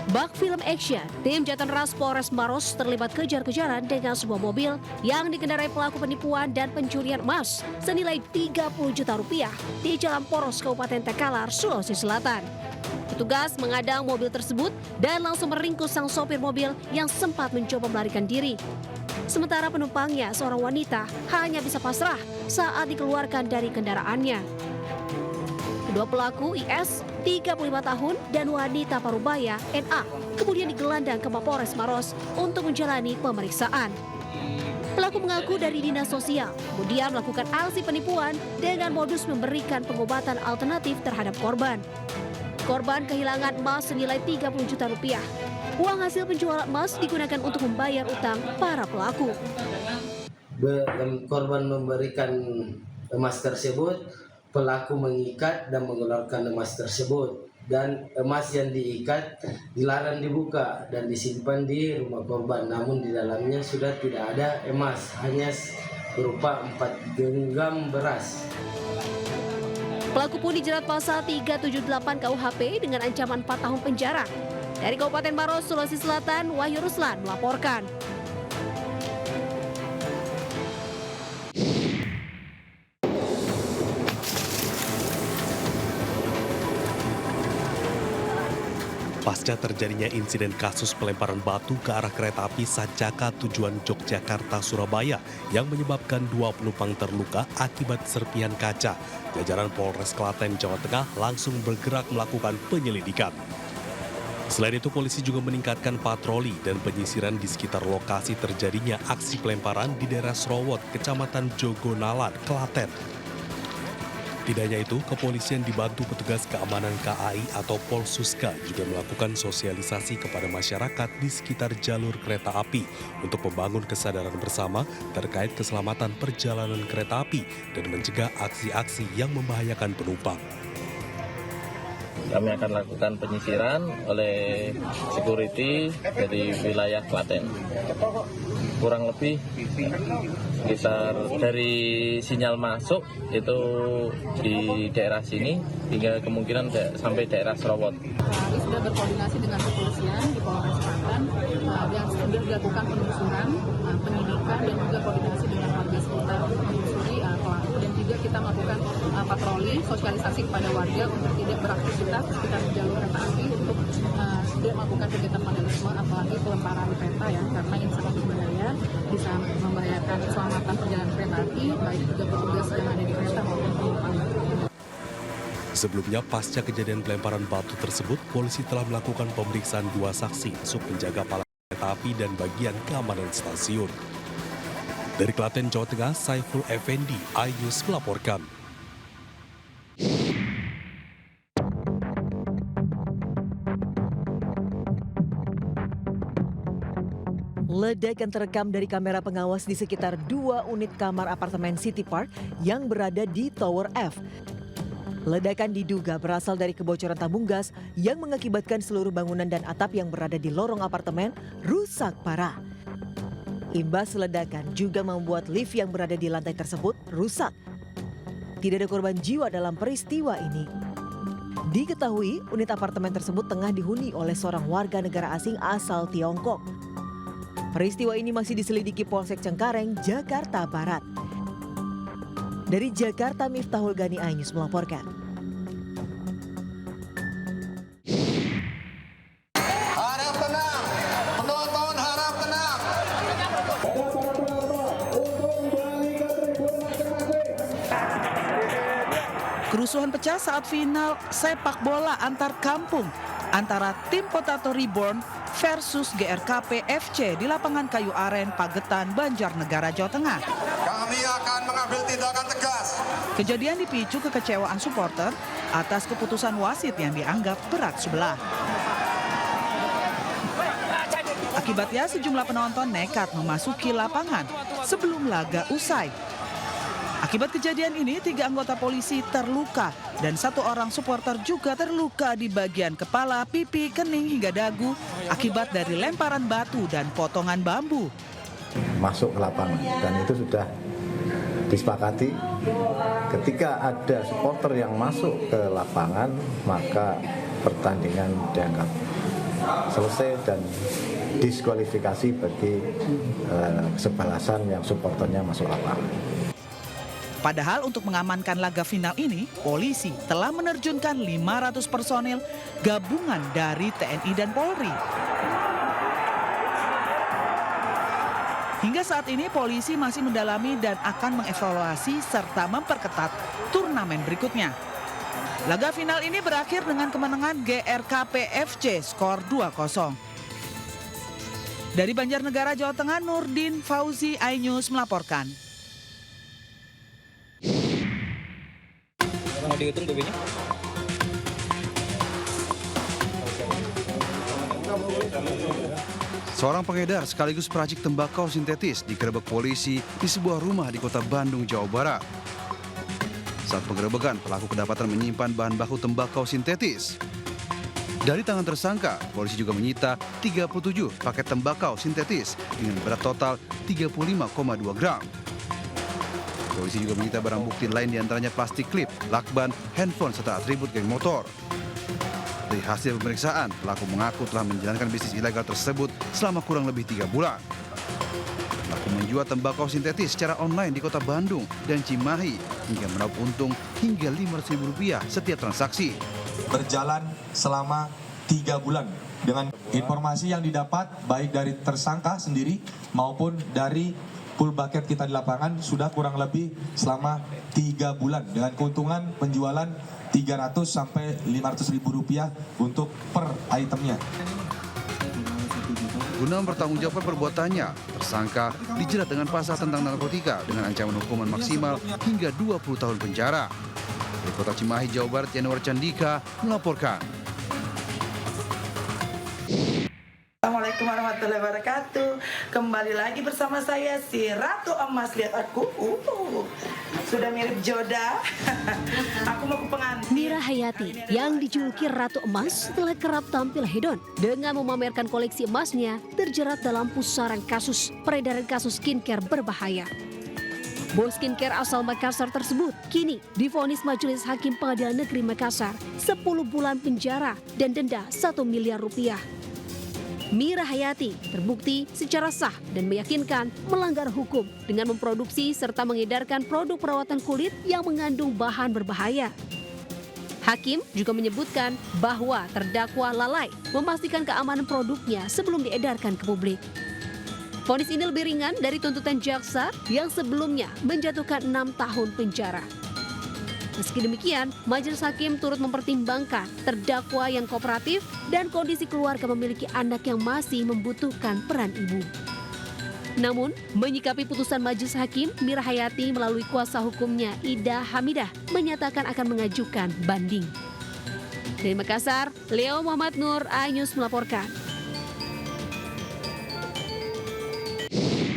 Bak film action, tim Jatan Ras Polres Maros terlibat kejar-kejaran dengan sebuah mobil yang dikendarai pelaku penipuan dan pencurian emas senilai 30 juta rupiah di Jalan Poros, Kabupaten Takalar, Sulawesi Selatan. Petugas mengadang mobil tersebut dan langsung meringkus sang sopir mobil yang sempat mencoba melarikan diri. Sementara penumpangnya, seorang wanita, hanya bisa pasrah saat dikeluarkan dari kendaraannya. Kedua pelaku IS, 35 tahun, dan wanita Parubaya, NA, kemudian digelandang ke Mapolres Maros untuk menjalani pemeriksaan. Pelaku mengaku dari dinas sosial, kemudian melakukan aksi penipuan dengan modus memberikan pengobatan alternatif terhadap korban. Korban kehilangan emas senilai 30 juta rupiah. Uang hasil penjualan emas digunakan untuk membayar utang para pelaku. Korban memberikan emas tersebut, pelaku mengikat dan mengeluarkan emas tersebut, dan emas yang diikat dilarang dibuka dan disimpan di rumah korban, namun di dalamnya sudah tidak ada emas, hanya berupa 4 genggam beras. Pelaku pun dijerat pasal 378 KUHP dengan ancaman 4 tahun penjara. Dari Kabupaten Maros, Sulawesi Selatan, Wahyu Ruslan melaporkan. Pasca terjadinya insiden kasus pelemparan batu ke arah kereta api Sancaka tujuan Yogyakarta-Surabaya yang menyebabkan 2 penumpang terluka akibat serpihan kaca, jajaran Polres Klaten, Jawa Tengah langsung bergerak melakukan penyelidikan. Selain itu, polisi juga meningkatkan patroli dan penyisiran di sekitar lokasi terjadinya aksi pelemparan di daerah Srowot, Kecamatan Jogonalan, Klaten. Tidak hanya itu, kepolisian dibantu petugas keamanan KAI atau Polsuska juga melakukan sosialisasi kepada masyarakat di sekitar jalur kereta api untuk membangun kesadaran bersama terkait keselamatan perjalanan kereta api dan mencegah aksi-aksi yang membahayakan penumpang. Kami akan lakukan penyisiran oleh security dari wilayah Klaten. Kurang lebih sekitar dari sinyal masuk itu di daerah sini hingga kemungkinan sampai daerah Srowot. Kami sudah berkoordinasi dengan kepolisian di Polres Klaten dan sudah dilakukan penelusuran, penyidikan dan juga koordinasi dengan warga sekitar menelusuri pelaku, dan juga kita melakukan patroli sosialisasi kepada warga untuk tidak beraktivitas di sekitar jalur kereta api untuk tidak melakukan kegiatan vandalisme apalagi pelemparan kereta ya, karena ini sangat berbahaya, bisa membahayakan keselamatan perjalanan kereta api baik juga petugas yang ada di kereta maupun penumpang. Sebelumnya, pasca kejadian pelemparan batu tersebut, polisi telah melakukan pemeriksaan 2 saksi, sub penjaga palang kereta api dan bagian keamanan stasiun. Dari Klaten, Jawa Tengah, Saiful Effendi, iNews melaporkan. Ledakan terekam dari kamera pengawas di sekitar 2 unit kamar apartemen City Park yang berada di Tower F. Ledakan diduga berasal dari kebocoran tabung gas yang mengakibatkan seluruh bangunan dan atap yang berada di lorong apartemen rusak parah. Imbas ledakan juga membuat lift yang berada di lantai tersebut rusak. Tidak ada korban jiwa dalam peristiwa ini. Diketahui unit apartemen tersebut tengah dihuni oleh seorang warga negara asing asal Tiongkok. Peristiwa ini masih diselidiki Polsek Cengkareng, Jakarta Barat. Dari Jakarta, Miftahul Gani, iNews melaporkan. Harap tenang, penonton harap tenang. Kerusuhan pecah saat final sepak bola antar kampung antara tim Potato Reborn versus GRKP FC di lapangan Kayu Aren, Pagetan, Banjarnegara, Jawa Tengah. Kami akan mengambil tindakan tegas. Kejadian dipicu kekecewaan supporter atas keputusan wasit yang dianggap berat sebelah. Akibatnya sejumlah penonton nekat memasuki lapangan sebelum laga usai. Akibat kejadian ini 3 anggota polisi terluka dan 1 orang supporter juga terluka di bagian kepala, pipi, kening hingga dagu akibat dari lemparan batu dan potongan bambu. Masuk ke lapangan dan itu sudah disepakati ketika ada supporter yang masuk ke lapangan, maka pertandingan dianggap selesai dan diskualifikasi bagi kesebelasan yang supporternya masuk lapangan. Padahal untuk mengamankan laga final ini, polisi telah menerjunkan 500 personil gabungan dari TNI dan Polri. Hingga saat ini polisi masih mendalami dan akan mengevaluasi serta memperketat turnamen berikutnya. Laga final ini berakhir dengan kemenangan GRKP FC skor 2-0. Dari Banjarnegara, Jawa Tengah, Nurdin Fauzi, iNews melaporkan. Mau dihitung kopinya? Seorang pengedar sekaligus peracik tembakau sintetis digerebek polisi di sebuah rumah di kota Bandung, Jawa Barat. Saat penggerebekan, pelaku kedapatan menyimpan bahan baku tembakau sintetis. Dari tangan tersangka, polisi juga menyita 37 paket tembakau sintetis dengan berat total 35,2 gram. Polisi juga menyita barang bukti lain diantaranya plastik klip, lakban, handphone, serta atribut geng motor. Dari hasil pemeriksaan, pelaku mengaku telah menjalankan bisnis ilegal tersebut selama kurang lebih 3 bulan. Pelaku menjual tembakau sintetis secara online di kota Bandung dan Cimahi hingga meraup untung hingga Rp500.000 setiap transaksi. Berjalan selama 3 bulan dengan informasi yang didapat baik dari tersangka sendiri maupun dari pool bucket kita di lapangan sudah kurang lebih selama 3 bulan dengan keuntungan penjualan Rp300 sampai Rp500.000 untuk per itemnya. Guna mempertanggungjawabkan perbuatannya, tersangka dijerat dengan pasal tentang narkotika dengan ancaman hukuman maksimal hingga 20 tahun penjara. Dari kota Cimahi, Jawa Barat, Yanuar Candika melaporkan. Assalamualaikum warahmatullahi wabarakatuh. Kembali lagi bersama saya si Ratu Emas. Lihat aku, sudah mirip Joda. Aku mau ke pengantin. Mira Hayati yang dijuluki Ratu Emas setelah kerap tampil hedon dengan memamerkan koleksi emasnya terjerat dalam pusaran kasus peredaran kasus skincare berbahaya. Bos skincare asal Makassar tersebut kini divonis Majelis Hakim Pengadilan Negeri Makassar 10 bulan penjara dan denda Rp1 miliar. Mira Hayati terbukti secara sah dan meyakinkan melanggar hukum dengan memproduksi serta mengedarkan produk perawatan kulit yang mengandung bahan berbahaya. Hakim juga menyebutkan bahwa terdakwa lalai memastikan keamanan produknya sebelum diedarkan ke publik. Vonis ini lebih ringan dari tuntutan jaksa yang sebelumnya menjatuhkan 6 tahun penjara. Meski demikian, Majelis Hakim turut mempertimbangkan terdakwa yang kooperatif dan kondisi keluarga memiliki anak yang masih membutuhkan peran ibu. Namun, menyikapi putusan Majelis Hakim, Mira Hayati melalui kuasa hukumnya Ida Hamidah menyatakan akan mengajukan banding. Dari Makassar, Leo Muhammad Nur, iNews melaporkan.